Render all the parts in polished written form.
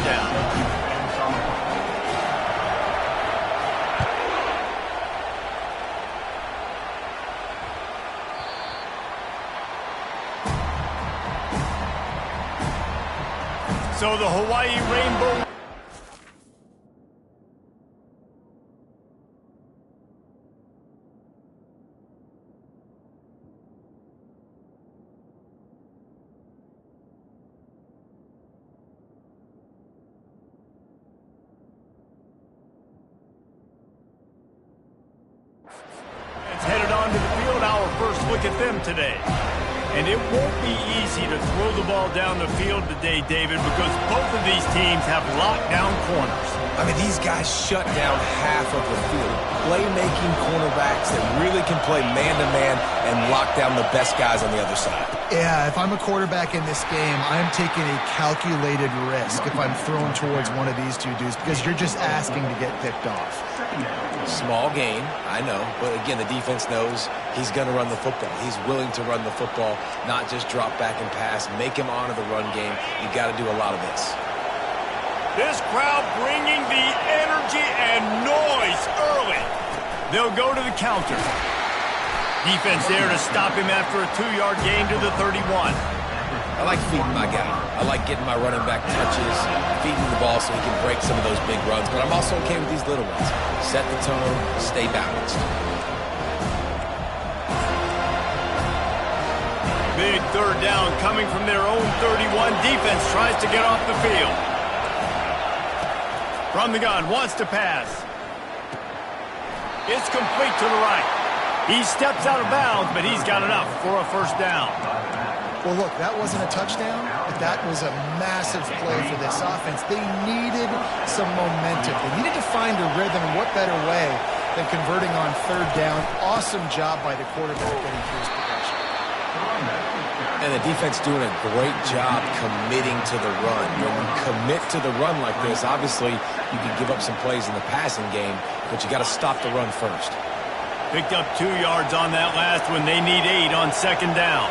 down. So the Hawaii Rainbow. It's headed onto the field. Our first look at them today. And it won't be easy to throw the ball down the field today, David, because both of these teams have lockdown corners. I mean, these guys shut down half of the field. Playmaking cornerbacks that really can play man-to-man and lock down the best guys on the other side. Yeah, if I'm a quarterback in this game, I'm taking a calculated risk if I'm thrown towards one of these two dudes because you're just asking to get picked off. Small gain, I know, but again, the defense knows he's going to run the football. He's willing to run the football, not just drop back and pass, make him honor the run game. You got to do a lot of this. This crowd bringing the energy and noise early. They'll go to the counter. Defense there to stop him after a 2-yard gain to the 31. I like feeding my guy. I like getting my running back touches, feeding the ball so he can break some of those big runs, but I'm also okay with these little ones. Set the tone, stay balanced. Big third down coming from their own 31. Defense tries to get off the field. From the gun, wants to pass. It's complete to the right. He steps out of bounds, but he's got enough for a first down. Well, look, that wasn't a touchdown, but that was a massive play for this offense. They needed some momentum. They needed to find a rhythm, and what better way than converting on third down. Awesome job by the quarterback getting through his progression. And the defense doing a great job committing to the run. When you commit to the run like this, obviously you can give up some plays in the passing game, but you got to stop the run first. Picked up 2 yards on that last one. They need 8 on second down.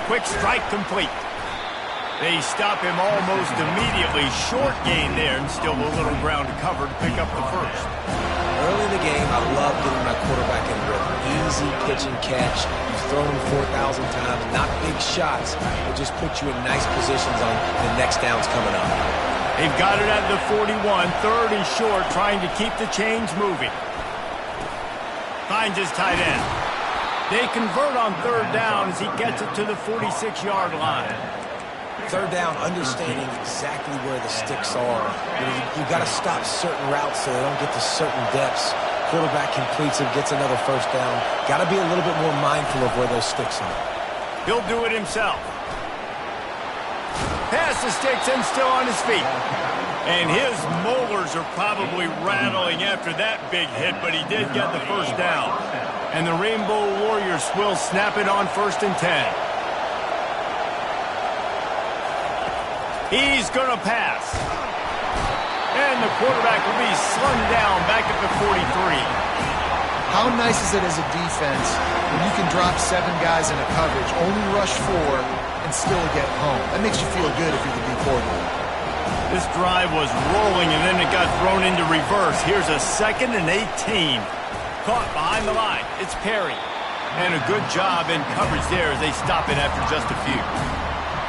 Quick strike complete. They stop him almost immediately. Short gain there, and still a little ground to cover to pick up the first. Early in the game, I love getting my quarterback in rhythm. Easy pitch and catch. You've thrown him 4,000 times. Not big shots, but just put you in nice positions on the next downs coming up. They've got it at the 41. Third and short, trying to keep the chains moving. Finds his tight end. They convert on third down as he gets it to the 46-yard line. Third down, understanding exactly where the sticks are. You got to stop certain routes so they don't get to certain depths. Quarterback completes it, gets another first down. Got to be a little bit more mindful of where those sticks are. He'll do it himself. Pass the sticks and still on his feet. And his molars are probably rattling after that big hit, but he did get the first down. And the Rainbow Warriors will snap it on 1st and 10. He's going to pass. And the quarterback will be slung down back at the 43. How nice is it as a defense when you can drop 7 guys in a coverage, only rush 4, and still get home? That makes you feel good if you're the D coordinator. This drive was rolling, and then it got thrown into reverse. Here's a 2nd and 18. Caught behind the line. It's Perry. And a good job in coverage there as they stop it after just a few.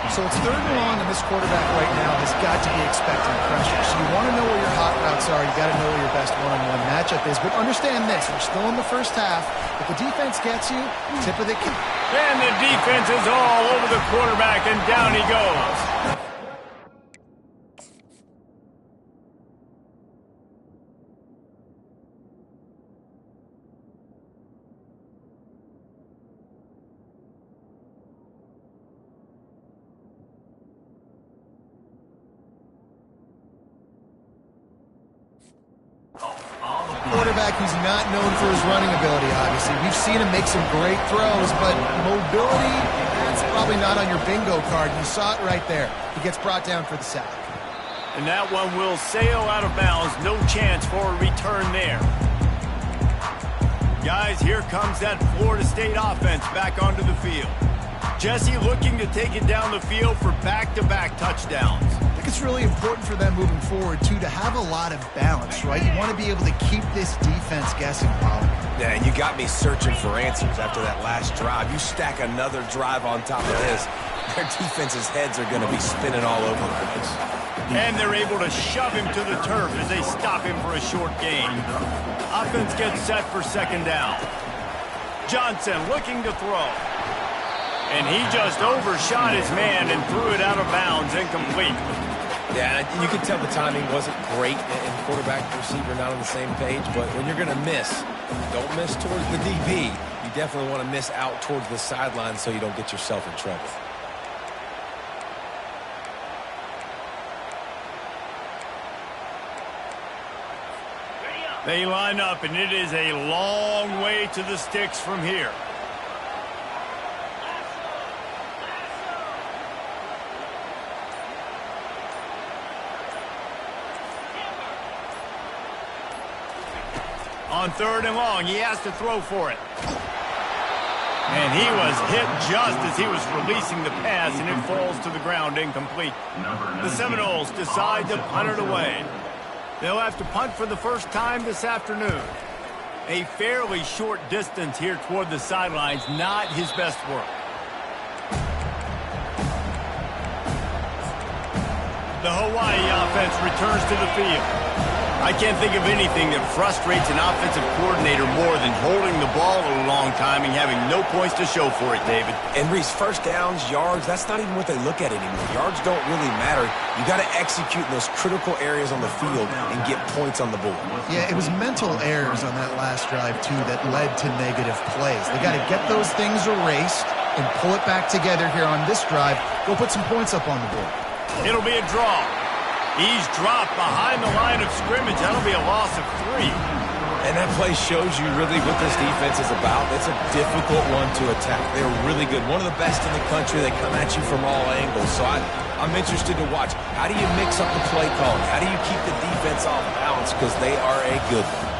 So it's 3rd and long, and this quarterback right now has got to be expecting pressure. So you want to know where your hot routes are. You got to know where your best one-on-one matchup is. But understand this, we're still in the first half. If the defense gets you, tip of the cap. And the defense is all over the quarterback, and down he goes. Quarterback who's not known for his running ability, obviously. We've seen him make some great throws, but mobility, that's probably not on your bingo card. You saw it right there. He gets brought down for the sack. And that one will sail out of bounds. No chance for a return there. Guys, here comes that Florida State offense back onto the field. Jesse looking to take it down the field for back-to-back touchdowns. I think it's really important for them moving forward, too, to have a lot of balance, right? You want to be able to keep this defense guessing, Paul. Yeah, and you got me searching for answers after that last drive. You stack another drive on top of this, their defense's heads are going to be spinning all over the place. And they're able to shove him to the turf as they stop him for a short gain. Offense gets set for second down. Johnson looking to throw. And he just overshot his man and threw it out of bounds, incomplete. Yeah, you can tell the timing wasn't great, and quarterback and receiver not on the same page, but when you're going to miss, don't miss towards the DB. You definitely want to miss out towards the sideline so you don't get yourself in trouble. They line up, and it is a long way to the sticks from here. On third and long, he has to throw for it. And he was hit just as he was releasing the pass, and it falls to the ground incomplete. The Seminoles decide to punt it away. They'll have to punt for the first time this afternoon. A fairly short distance here toward the sidelines, not his best work. The Hawaii offense returns to the field. I can't think of anything that frustrates an offensive coordinator more than holding the ball a long time and having no points to show for it, David. And Reese, first downs, yards, that's not even what they look at anymore. Yards don't really matter. You got to execute in those critical areas on the field and get points on the board. Yeah, it was mental errors on that last drive, too, that led to negative plays. They got to get those things erased and pull it back together here on this drive. Go put some points up on the board. It'll be a draw. He's dropped behind the line of scrimmage. That'll be a loss of 3. And that play shows you really what this defense is about. It's a difficult one to attack. They're really good. One of the best in the country. They come at you from all angles. So I'm interested to watch. How do you mix up the play calling? How do you keep the defense off balance? Because they are a good one.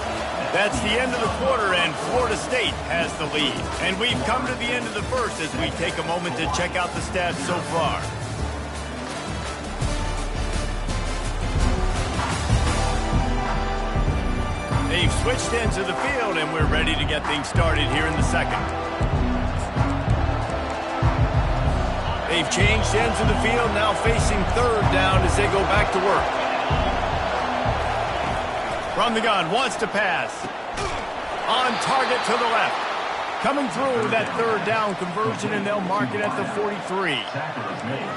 That's the end of the quarter, and Florida State has the lead. And we've come to the end of the first as we take a moment to check out the stats so far. They've switched ends of the field, and we're ready to get things started here in the second. They've changed ends of the field, now facing third down as they go back to work. From the gun, wants to pass. On target to the left. Coming through that third down conversion, and they'll mark it at the 43.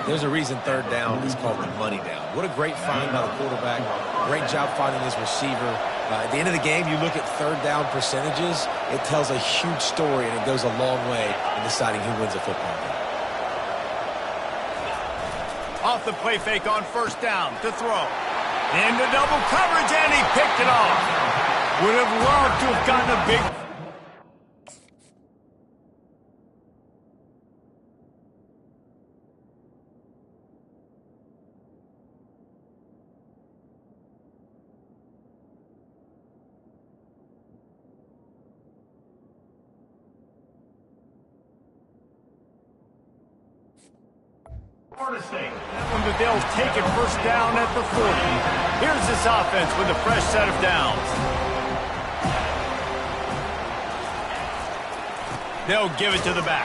There's a reason third down is called the money down. What a great find by the quarterback. Great job finding his receiver. At the end of the game, you look at third down percentages, it tells a huge story, and it goes a long way in deciding who wins a football game. Off the play fake on first down to throw. Into double coverage, and he picked it off. Would have loved to have gotten a big... Florida State. That one that they'll take it first down at the 40. Here's this offense with a fresh set of downs. They'll give it to the back.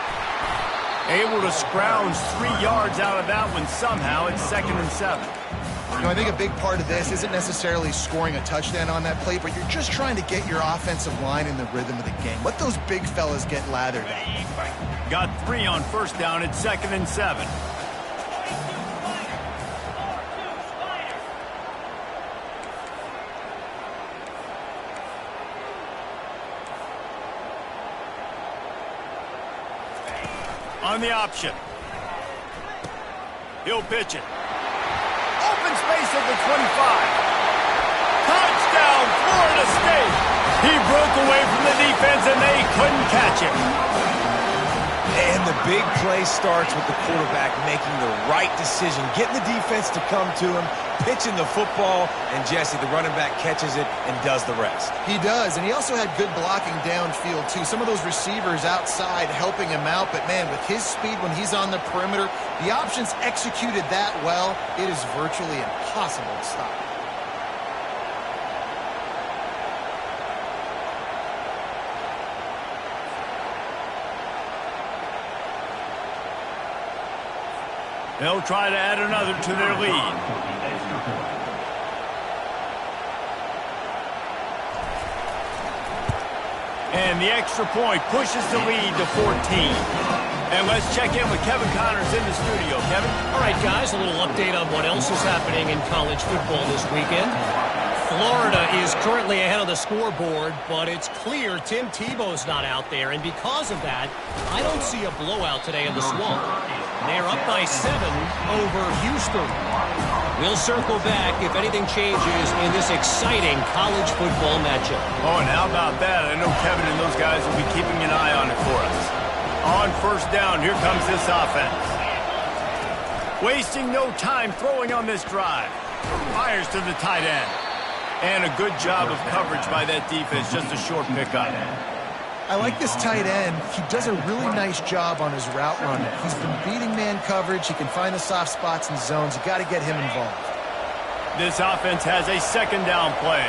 Able to scrounge 3 yards out of that one somehow. It's 2nd and 7. You know, I think a big part of this isn't necessarily scoring a touchdown on that play, but you're just trying to get your offensive line in the rhythm of the game. Let those big fellas get lathered up. Got 3 on first down. It's 2nd and 7. On the option. He'll pitch it. Open space at the 25. Touchdown, Florida State. He broke away from the defense, and they couldn't catch him. And the big play starts with the quarterback making the right decision, getting the defense to come to him, pitching the football, and Jesse, the running back, catches it and does the rest. He does, and he also had good blocking downfield, too. Some of those receivers outside helping him out, but, man, with his speed when he's on the perimeter, the options executed that well, it is virtually impossible to stop. They'll try to add another to their lead. And the extra point pushes the lead to 14. And let's check in with Kevin Connors in the studio. Kevin? All right, guys, a little update on what else is happening in college football this weekend. Florida is currently ahead of the scoreboard, but it's clear Tim Tebow's not out there, and because of that, I don't see a blowout today in the Swamp. They're up by 7 over Houston. We'll circle back if anything changes in this exciting college football matchup. Oh, and how about that? I know Kevin and those guys will be keeping an eye on it for us. On first down, here comes this offense. Wasting no time throwing on this drive. Fires to the tight end. And a good job of coverage by that defense, just a short pickup. I like this tight end. He does a really nice job on his route running. He's been beating man coverage. He can find the soft spots and zones. You got to get him involved. This offense has a second down play.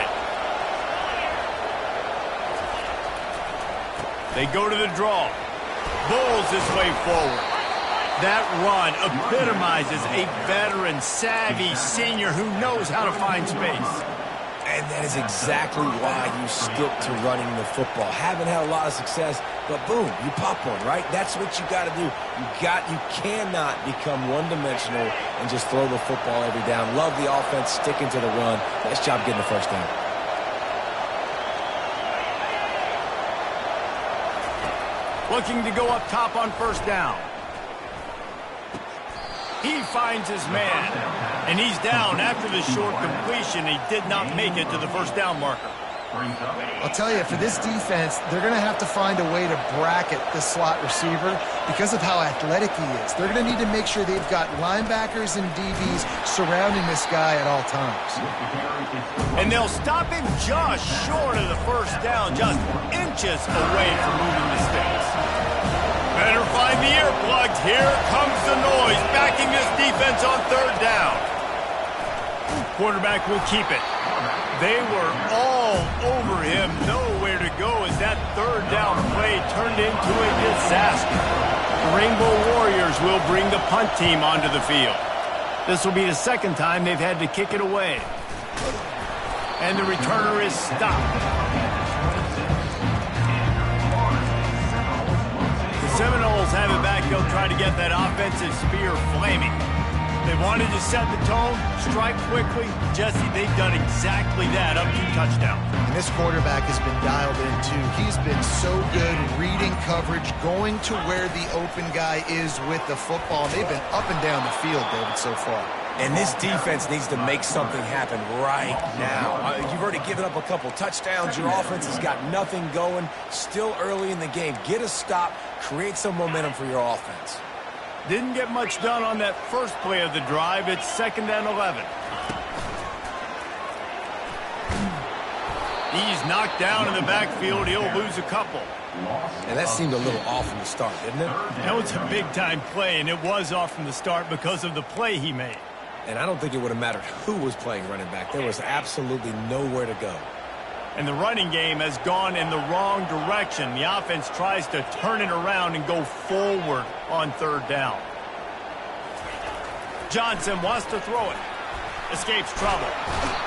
They go to the draw. Bowls his way forward. That run epitomizes a veteran, savvy senior who knows how to find space. And that is exactly why you stick to running the football. Haven't had a lot of success, but boom, you pop one, right? That's what you got to do. You cannot become one-dimensional and just throw the football every down. Love the offense, sticking to the run. Nice job getting the first down. Looking to go up top on first down. He finds his man, and he's down after the short completion. He did not make it to the first down marker. I'll tell you, for this defense, they're going to have to find a way to bracket this slot receiver because of how athletic he is. They're going to need to make sure they've got linebackers and DBs surrounding this guy at all times. And they'll stop him just short of the first down, just inches away from moving the sticks. Better find the earplugs. Here comes the noise, backing this defense on third down. Quarterback will keep it. They were all over him, nowhere to go as that third down play turned into a disaster. The Rainbow Warriors will bring the punt team onto the field. This will be the second time they've had to kick it away. And the returner is stopped. The Seminoles have it back. They'll try to get that offensive spear flaming. They wanted to set the tone, strike quickly. Jesse, they've done exactly that up to touchdown. And this quarterback has been dialed in, too. He's been so good reading coverage, going to where the open guy is with the football. They've been up and down the field, David, so far. And this defense needs to make something happen right now. You've already given up a couple touchdowns. Your offense has got nothing going. Still early in the game. Get a stop. Create some momentum for your offense. Didn't get much done on that first play of the drive. It's 2nd and 11. He's knocked down in the backfield. He'll lose a couple. And that seemed a little off from the start, didn't it? That was a big-time play, and it was off from the start because of the play he made. And I don't think it would have mattered who was playing running back. There was absolutely nowhere to go. And the running game has gone in the wrong direction. The offense tries to turn it around and go forward on third down. Johnson wants to throw it. Escapes trouble.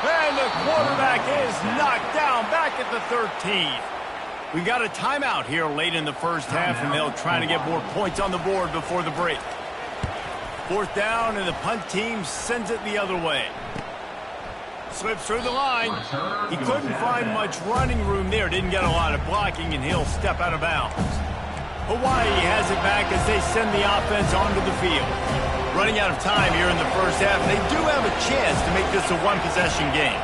And the quarterback is knocked down back at the 13. We got a timeout here late in the first half, and they'll try to get more points on the board before the break. Fourth down, and the punt team sends it the other way. Slips through the line. He couldn't find much running room there. Didn't get a lot of blocking, and he'll step out of bounds. Hawaii has it back as they send the offense onto the field. Running out of time here in the first half. They do have a chance to make this a one-possession game.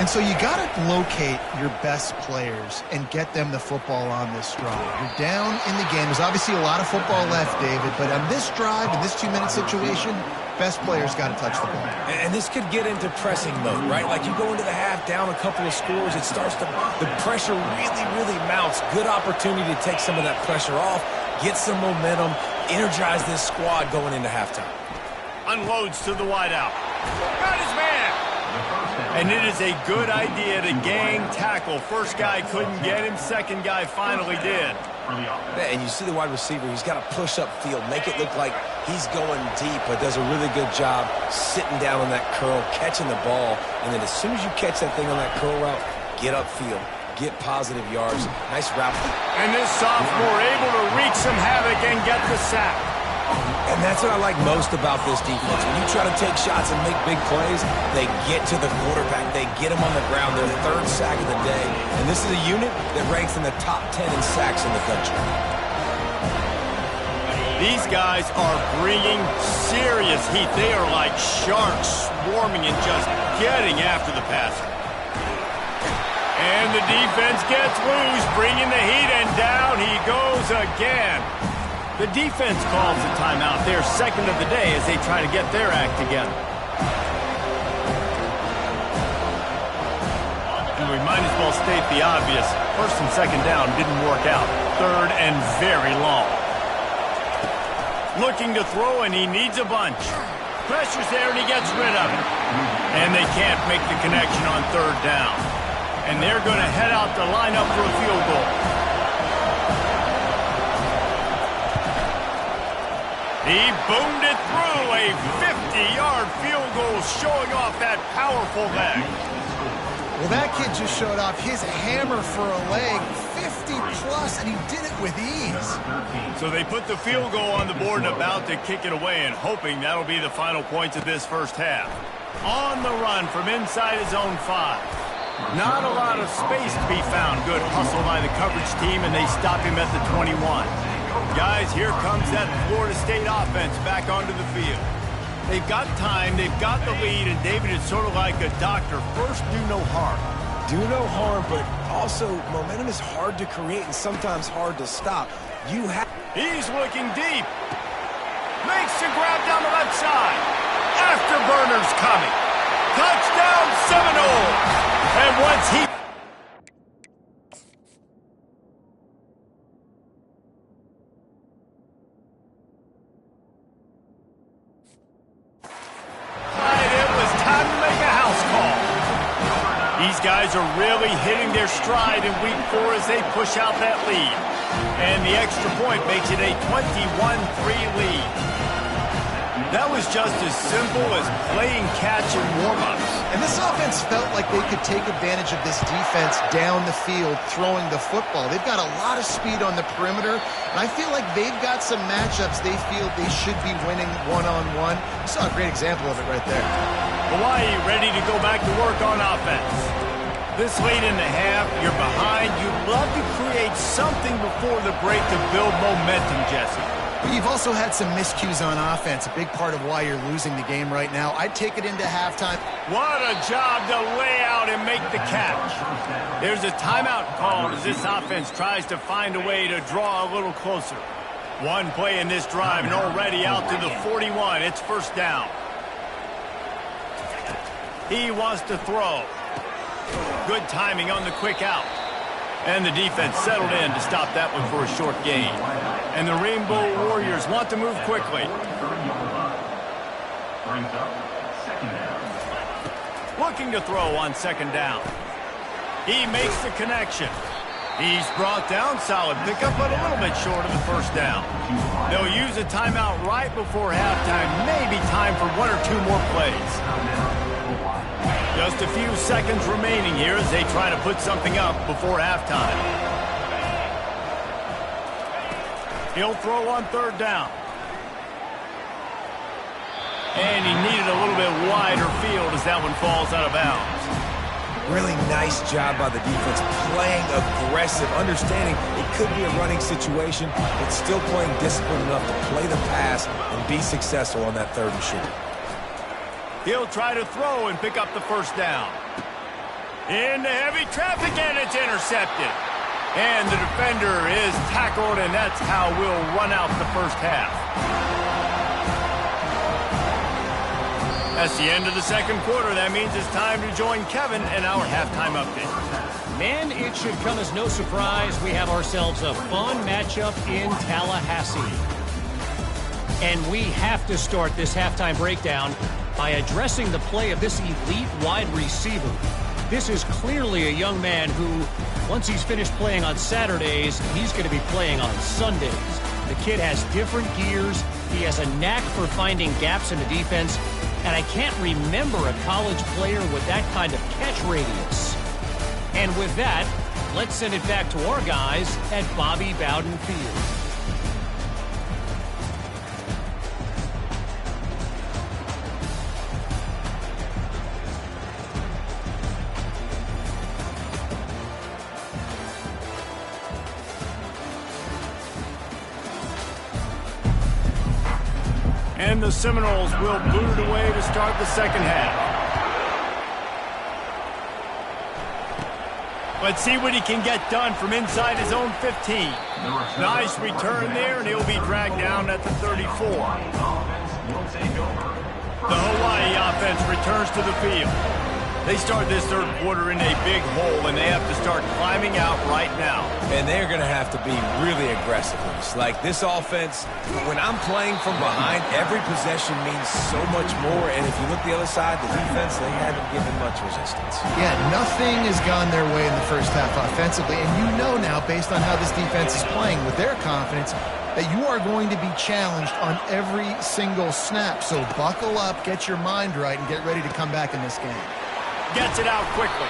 And so you got to locate your best players and get them the football on this drive. You're down in the game. There's obviously a lot of football left, David, but on this drive, in this 2-minute situation, best players got to touch the ball. And this could get into pressing mode, right? Like you go into the half down a couple of scores, it starts to, the pressure really mounts. Good opportunity to take some of that pressure off, get some momentum, energize this squad going into halftime. Unloads to the wideout. Got his man. And it is a good idea to gang tackle. First guy couldn't get him. Second guy finally did. And you see the wide receiver, he's got to push up field, make it look like he's going deep, but does a really good job sitting down on that curl, catching the ball, and then as soon as you catch that thing on that curl route, get upfield, get positive yards. Nice route. And this sophomore able to wreak some havoc and get the sack. And that's what I like most about this defense. When you try to take shots and make big plays, they get to the quarterback. They get him on the ground. Their third sack of the day. And this is a unit that ranks in the top 10 in sacks in the country. These guys are bringing serious heat. They are like sharks swarming and just getting after the passer. And the defense gets loose, bringing the heat, and down he goes again. The defense calls the timeout, their second of the day, as they try to get their act together. And we might as well state the obvious. First and second down didn't work out. Third and very long. Looking to throw, and he needs a bunch. Pressure's there, and he gets rid of it. And they can't make the connection on third down. And they're going to head out to line up for a field goal. He boomed it through, a 50-yard field goal showing off that powerful leg. Well, that kid just showed off his hammer for a leg, 50-plus, and he did it with ease. So they put the field goal on the board and about to kick it away, and hoping that'll be the final points of this first half. On the run from inside his own 5. Not a lot of space to be found. Good hustle by the coverage team, and they stop him at the 21. Guys, here comes that Florida State offense back onto the field. They've got time, they've got the lead, and David is sort of like a doctor. First, do no harm. Do no harm, but also momentum is hard to create and sometimes hard to stop. He's looking deep. Makes the grab down the left side. Afterburner's coming. Touchdown Seminoles. And once he... These guys are really hitting their stride in week 4 as they push out that lead. And the extra point makes it a 21-3 lead. That was just as simple as playing catch in warm-ups. And this offense felt like they could take advantage of this defense down the field, throwing the football. They've got a lot of speed on the perimeter, and I feel like they've got some matchups they feel they should be winning one-on-one. You saw a great example of it right there. Hawaii ready to go back to work on offense. This late in the half, you're behind. You'd love to create something before the break to build momentum, Jesse. But you've also had some miscues on offense, a big part of why you're losing the game right now. I'd take it into halftime. What a job to lay out and make the catch. There's a timeout called as this offense tries to find a way to draw a little closer. One play in this drive and already out to the 41. It's first down. He wants to throw. Good timing on the quick out. And the defense settled in to stop that one for a short gain. And the Rainbow Warriors want to move quickly. Looking to throw on second down. He makes the connection. He's brought down, solid pickup, but a little bit short of the first down. They'll use a timeout right before halftime. Maybe time for 1 or 2 more plays. Just a few seconds remaining here as they try to put something up before halftime. He'll throw on third down. And he needed a little bit wider field as that one falls out of bounds. Really nice job by the defense, playing aggressive, understanding it could be a running situation, but still playing disciplined enough to play the pass and be successful on that third and short. He'll try to throw and pick up the first down. In the heavy traffic, and it's intercepted. And the defender is tackled, and that's how we'll run out the first half. That's the end of the second quarter. That means it's time to join Kevin in our halftime update. Man, it should come as no surprise we have ourselves a fun matchup in Tallahassee. And we have to start this halftime breakdown by addressing the play of this elite wide receiver. This is clearly a young man who, once he's finished playing on Saturdays, he's going to be playing on Sundays. The kid has different gears. He has a knack for finding gaps in the defense. And I can't remember a college player with that kind of catch radius. And with that, let's send it back to our guys at Bobby Bowden Field. And the Seminoles will boot it away to start the second half. Let's see what he can get done from inside his own 15. Nice return there, and he'll be dragged down at the 34. The Hawaii offense returns to the field. They start this third quarter in a big hole, and they have to start climbing out right now. And they're going to have to be really aggressive. Like this offense, when I'm playing from behind, every possession means so much more. And if you look the other side, the defense, they haven't given much resistance. Yeah, nothing has gone their way in the first half offensively. And you know now, based on how this defense is playing with their confidence, that you are going to be challenged on every single snap. So buckle up, get your mind right, and get ready to come back in this game. Gets it out quickly.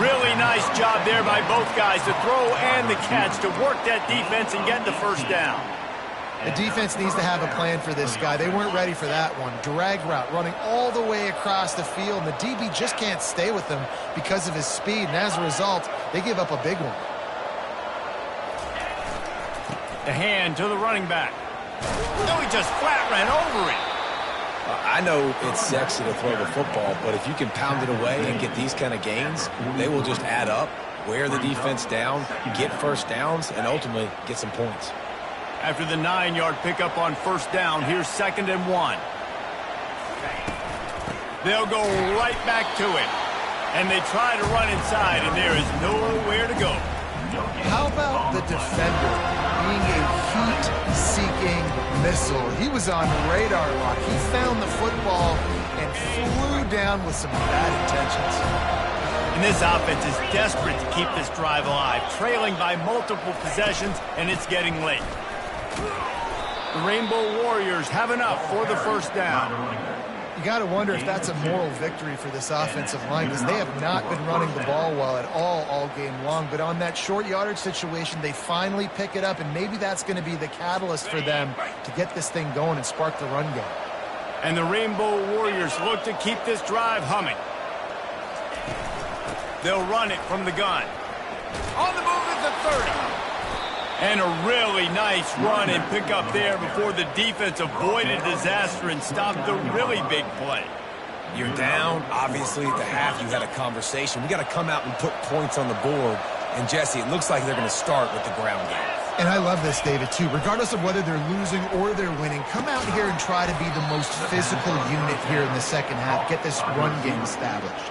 Really nice job there by both guys, the throw and the catch, to work that defense and get the first down. The defense needs to have a plan for this guy. They weren't ready for that one. Drag route, running all the way across the field, and the DB just can't stay with him because of his speed, and as a result, they give up a big one. The hand to the running back. No, he just flat ran over it. I know it's sexy to throw the football, but if you can pound it away and get these kind of gains, they will just add up, wear the defense down, get first downs, and ultimately get some points. After the 9-yard pickup on first down, here's 2nd and 1. They'll go right back to it. And they try to run inside, and there is nowhere to go. How about the defender being a heat-seeking missile? He was on radar lock. He found the football and flew down with some bad intentions. And this offense is desperate to keep this drive alive, trailing by multiple possessions, and it's getting late. The Rainbow Warriors have enough for the first down. You got to wonder if that's a moral victory for this offensive line, because they have not been running the ball well at all game long. But on that short yardage situation, they finally pick it up, and maybe that's going to be the catalyst for them to get this thing going and spark the run game. And the Rainbow Warriors look to keep this drive humming. They'll run it from the gun. On the move at the 30. And a really nice run and pick up there before the defense avoided disaster and stopped the really big play. You're down. Obviously, at the half, you had a conversation. We got to come out and put points on the board. And, Jesse, it looks like they're going to start with the ground game. And I love this, David, too. Regardless of whether they're losing or they're winning, come out here and try to be the most physical unit here in the second half. Get this run game established.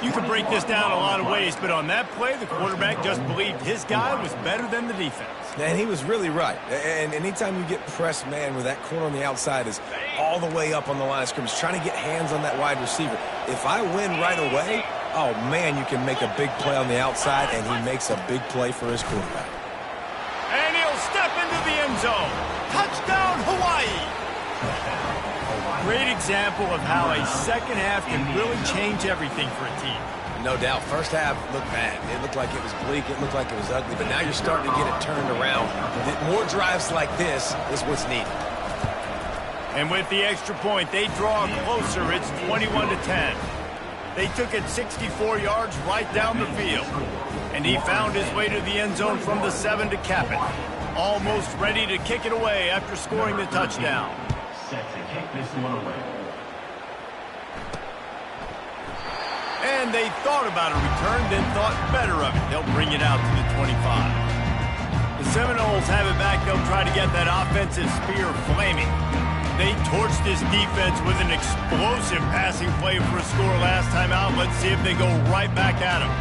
You can break this down a lot of ways, but on that play, the quarterback just believed his guy was better than the defense. And he was really right. And anytime you get pressed man where that corner on the outside is all the way up on the line of scrimmage, trying to get hands on that wide receiver. If I win right away, oh, man, you can make a big play on the outside, and he makes a big play for his quarterback. And he'll step into the end zone. Touchdown, Hawaii! Great example of how a second half can really change everything for a team. No doubt. First half looked bad. It looked like it was bleak. It looked like it was ugly. But now you're starting to get it turned around. More drives like this is what's needed. And with the extra point, they draw closer. It's 21-10. They took it 64 yards right down the field. And he found his way to the end zone from the 7 to cap it. Almost ready to kick it away after scoring the touchdown. Set to kick this one away. And they thought about a return, then thought better of it. They'll bring it out to the 25. The Seminoles have it back. They'll try to get that offensive spear flaming. They torched this defense with an explosive passing play for a score last time out. Let's see if they go right back at them.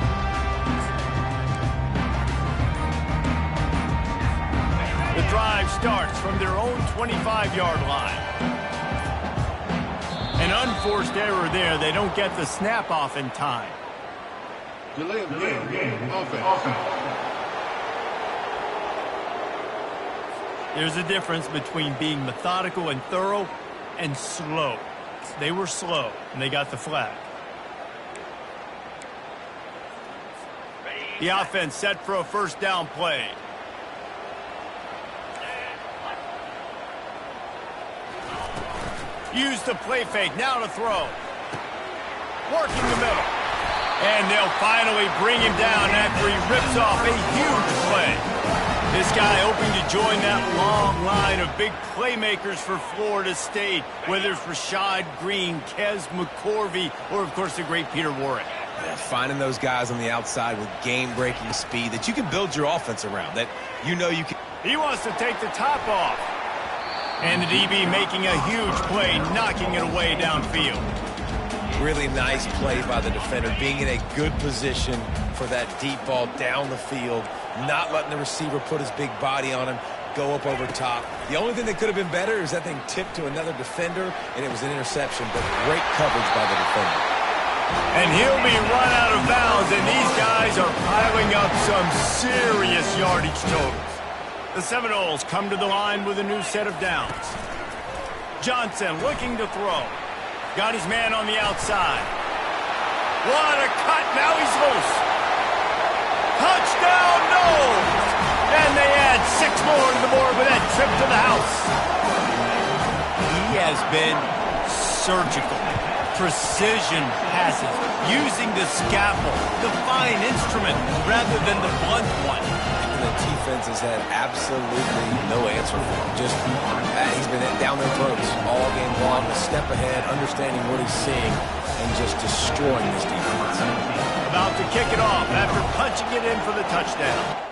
The drive starts from their own 25-yard line. An unforced error there. They don't get the snap off in time. Delay of game. Offense. There's a difference between being methodical and thorough and slow. They were slow, and they got the flag. The offense set for a first down play. Use the play fake, now to throw. Working the middle. And they'll finally bring him down after he rips off a huge play. This guy hoping to join that long line of big playmakers for Florida State, whether it's Rashad Green, Kez McCorvey, or, of course, the great Peter Warrick. Yeah, finding those guys on the outside with game-breaking speed that you can build your offense around, that you know you can. He wants to take the top off. And the DB making a huge play, knocking it away downfield. Really nice play by the defender, being in a good position for that deep ball down the field, not letting the receiver put his big body on him, go up over top. The only thing that could have been better is that thing tipped to another defender, and it was an interception, but great coverage by the defender. And he'll be run out of bounds, and these guys are piling up some serious yardage totals. The Seminoles come to the line with a new set of downs. Johnson looking to throw. Got his man on the outside. What a cut. Now he's loose. Touchdown, no! And they add 6 more to the board with that trip to the house. He has been surgical. Precision passes. Using the scalpel, the fine instrument, rather than the blunt one. And the defense has had absolutely no answer for him. Just, he's been down their throats all game long, a step ahead, understanding what he's seeing, and just destroying this defense. About to kick it off after punching it in for the touchdown.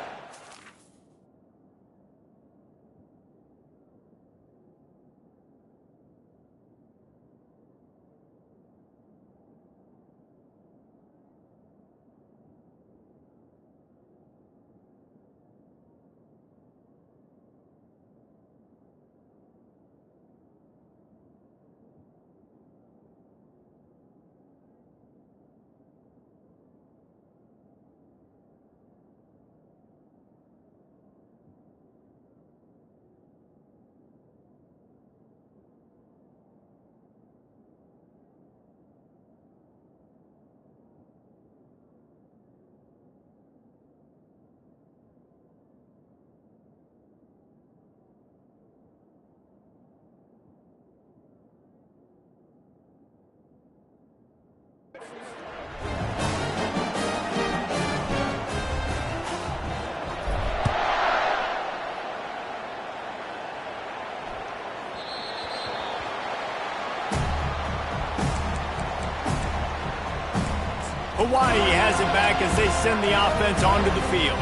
Hawaii has it back as they send the offense onto the field.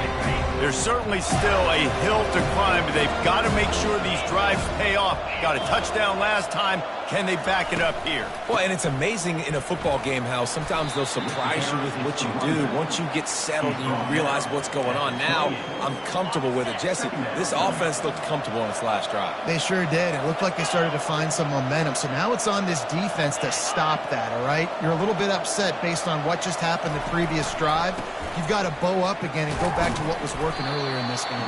There's certainly still a hill to climb, but they've got to make sure these drives pay off. Got a touchdown last time. Can they back it up here? Well, and it's amazing in a football game how sometimes they'll surprise you with what you do. Once you get settled, you realize what's going on. Now, I'm comfortable with it. Jesse, this offense looked comfortable on its last drive. They sure did. It looked like they started to find some momentum. So now it's on this defense to stop that, all right? You're a little bit upset based on what just happened the previous drive. You've got to bow up again and go back to what was working earlier in this game.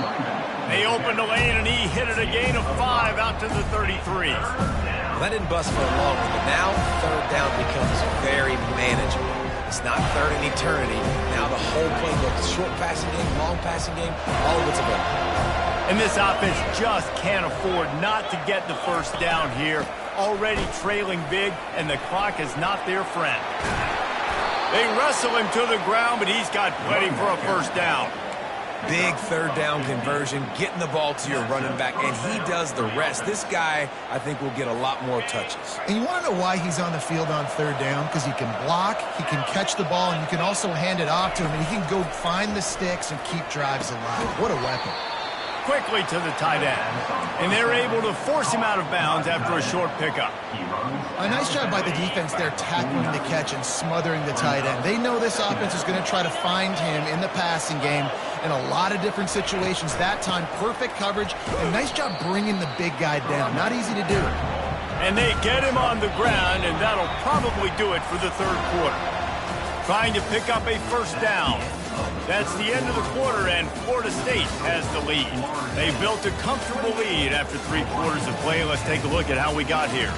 They opened the lane, and he hit it a gain of 5 out to the 33. Well, that didn't bust for a long one, but now third down becomes very manageable. It's not third in eternity. Now the whole playbook, short passing game, long passing game, all of it's available. And this offense just can't afford not to get the first down here. Already trailing big, and the clock is not their friend. They wrestle him to the ground, but he's got plenty for a first down. Big third down conversion, getting the ball to your running back, and he does the rest. This guy, I think, will get a lot more touches. And you want to know why he's on the field on third down? Because he can block, he can catch the ball, and you can also hand it off to him, and he can go find the sticks and keep drives alive. What a weapon. Quickly to the tight end, and they're able to force him out of bounds after a short pickup. A nice job by the defense there tackling the catch and smothering the tight end. They know this offense is going to try to find him in the passing game in a lot of different situations. That time, perfect coverage, and nice job bringing the big guy down. Not easy to do. And they get him on the ground, and that'll probably do it for the third quarter. Trying to pick up a first down. That's the end of the quarter, and Florida State has the lead. They built a comfortable lead after 3 quarters of play. Let's take a look at how we got here.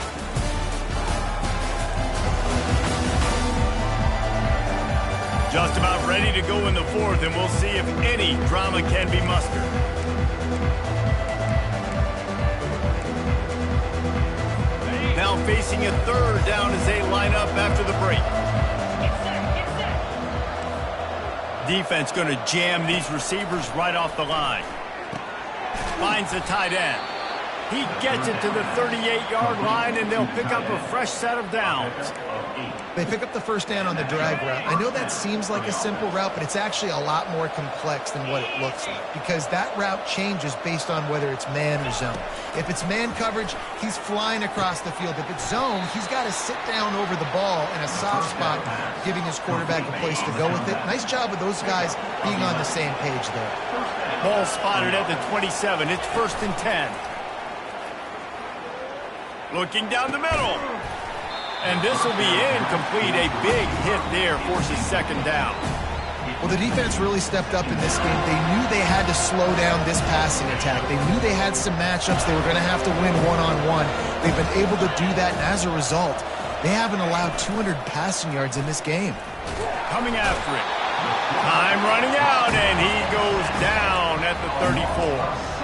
Just about ready to go in the fourth, and we'll see if any drama can be mustered. Now facing a third down as they line up after the break. Defense going to jam these receivers right off the line. Finds the tight end. He gets it to the 38-yard line, and they'll pick up a fresh set of downs. They pick up the first down on the drag route. I know that seems like a simple route, but it's actually a lot more complex than what it looks like, because that route changes based on whether it's man or zone. If it's man coverage, he's flying across the field. If it's zone, he's got to sit down over the ball in a soft spot, giving his quarterback a place to go with it. Nice job of those guys being on the same page there. Ball spotted at the 27. It's 1st and 10. Looking down the middle. And this will be incomplete. A big hit there forces second down. Well, the defense really stepped up in this game. They knew they had to slow down this passing attack. They knew they had some matchups they were going to have to win one-on-one. They've been able to do that, and as a result, they haven't allowed 200 passing yards in this game. Coming after it. Time running out, and he goes down at the 34.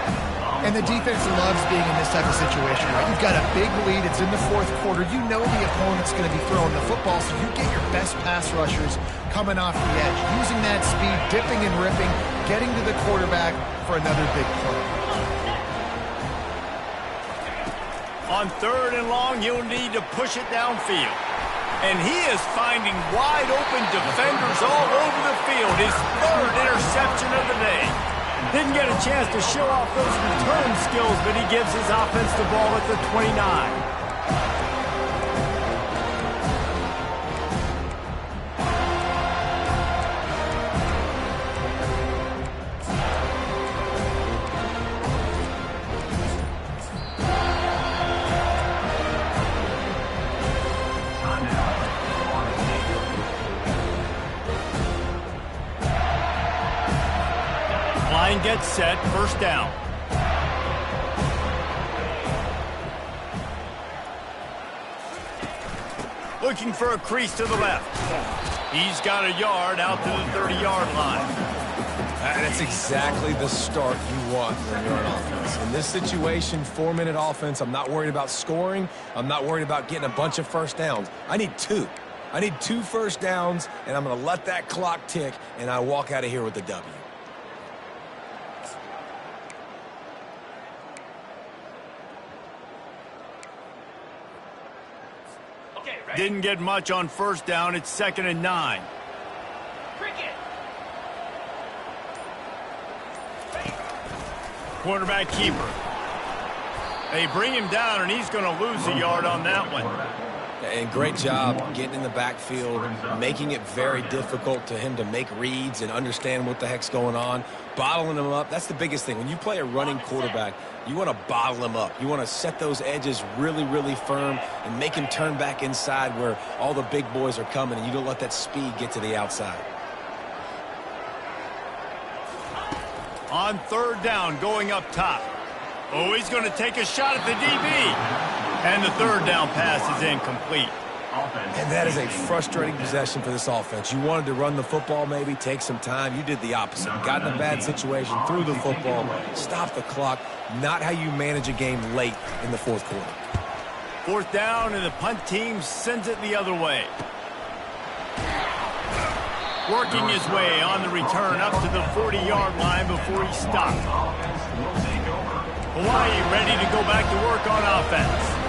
And the defense loves being in this type of situation, right? You've got a big lead. It's in the fourth quarter. You know the opponent's going to be throwing the football, so you get your best pass rushers coming off the edge, using that speed, dipping and ripping, getting to the quarterback for another big play. On 3rd and long, he'll need to push it downfield. And he is finding wide open defenders all over the field. His 3rd interception of the day. Didn't get a chance to show off those return skills, but he gives his offense the ball at the 29. Line gets set, first down. Looking for a crease to the left. He's got a yard out to the 30-yard line. That's exactly the start you want when you're on offense. In this situation, 4-minute offense, I'm not worried about scoring. I'm not worried about getting a bunch of first downs. I need 2. I need 2 first downs, and I'm going to let that clock tick, and I walk out of here with a W. Didn't get much on first down. It's 2nd and 9. Quarterback keeper. They bring him down, and he's going to lose a yard on that one. And great job getting in the backfield, making it very difficult to him to make reads and understand what the heck's going on, bottling him up. That's the biggest thing. When you play a running quarterback, you want to bottle him up. You want to set those edges really, really firm and make him turn back inside where all the big boys are coming, and you don't let that speed get to the outside. On 3rd down, going up top. Oh, he's going to take a shot at the DB. And the 3rd down pass is incomplete. And that is a frustrating possession for this offense. You wanted to run the football, maybe take some time. You did the opposite. Got in a bad situation, threw the football, stopped the clock. Not how you manage a game late in the fourth quarter. 4th down, and the punt team sends it the other way. Working his way on the return up to the 40-yard line before he stopped. Hawaii ready to go back to work on offense.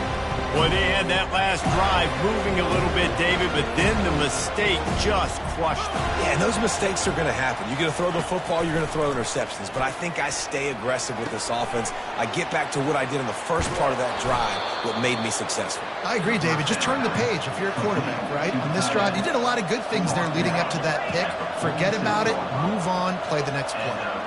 Boy, they had that last drive moving a little bit, David, but then the mistake just crushed them. Yeah, and those mistakes are going to happen. You're going to throw the football, you're going to throw interceptions. But I think I stay aggressive with this offense. I get back to what I did in the first part of that drive, what made me successful. I agree, David. Just turn the page if you're a quarterback, right? On this drive, you did a lot of good things there leading up to that pick. Forget about it, move on, play the next play.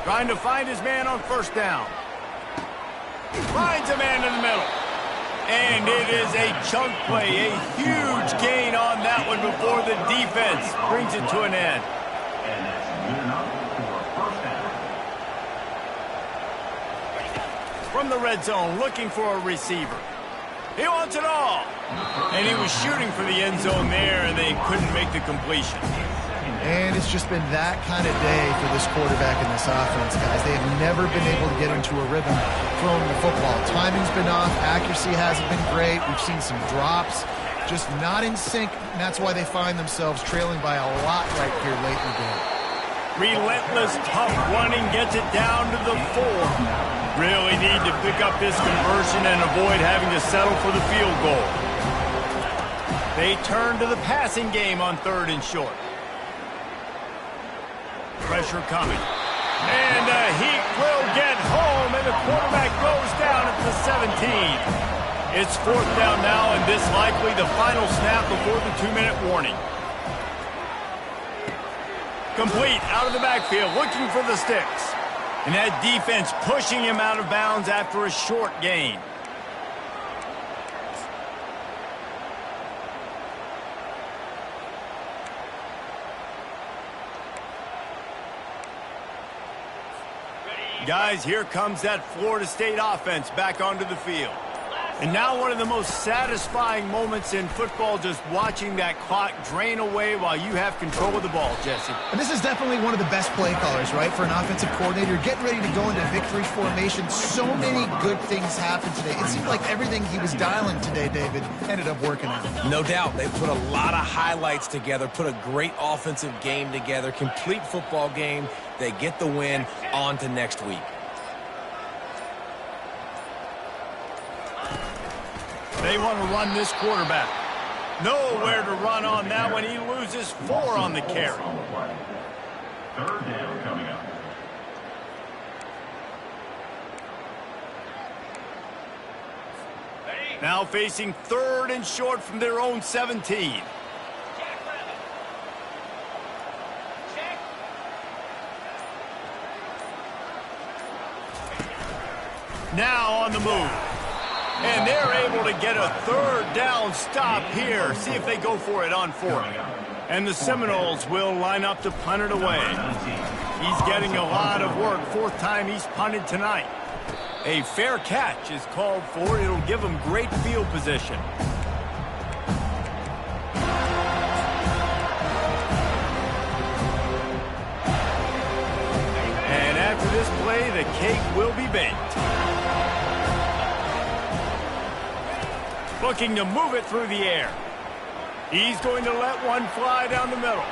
Trying to find his man on first down. Finds a man in the middle. And it is a chunk play, a huge gain on that one before the defense brings it to an end. From the red zone, looking for a receiver. He wants it all. And he was shooting for the end zone there, and they couldn't make the completion. And it's just been that kind of day for this quarterback in this offense, guys. They have never been able to get into a rhythm throwing the football. Timing's been off. Accuracy hasn't been great. We've seen some drops. Just not in sync, and that's why they find themselves trailing by a lot right here late in the game. Relentless, tough running gets it down to the 4. Really need to pick up this conversion and avoid having to settle for the field goal. They turn to the passing game on 3rd and short. Pressure coming. And the Heat will get home, and the quarterback goes down at the 17. It's 4th down now, and this likely the final snap before the 2-minute warning. Complete out of the backfield, looking for the sticks. And that defense pushing him out of bounds after a short gain. Guys, here comes that Florida State offense back onto the field. And now one of the most satisfying moments in football, just watching that clock drain away while you have control of the ball, Jesse. And this is definitely one of the best play callers, right, for an offensive coordinator. Getting ready to go into victory formation. So many good things happened today. It seemed like everything he was dialing today, David, ended up working out. No doubt. They put a lot of highlights together, put a great offensive game together, complete football game. They get the win. On to next week. They want to run this quarterback. Nowhere to run on that one. He loses 4 on the carry. 3rd down coming up. Now facing 3rd and short from their own 17. Now on the move. And they're able to get a 3rd down stop here. See if they go for it on 4th. And the Seminoles will line up to punt it away. He's getting a lot of work. 4th time he's punted tonight. A fair catch is called for. It'll give him great field position. And after this play, the cake will be baked. Looking to move it through the air. He's going to let one fly down the middle.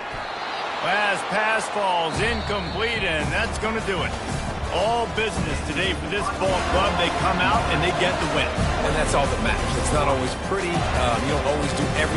Last pass falls incomplete, and that's going to do it. All business today for this ball club. They come out and they get the win. And that's all that matters. It's not always pretty. You don't always do everything.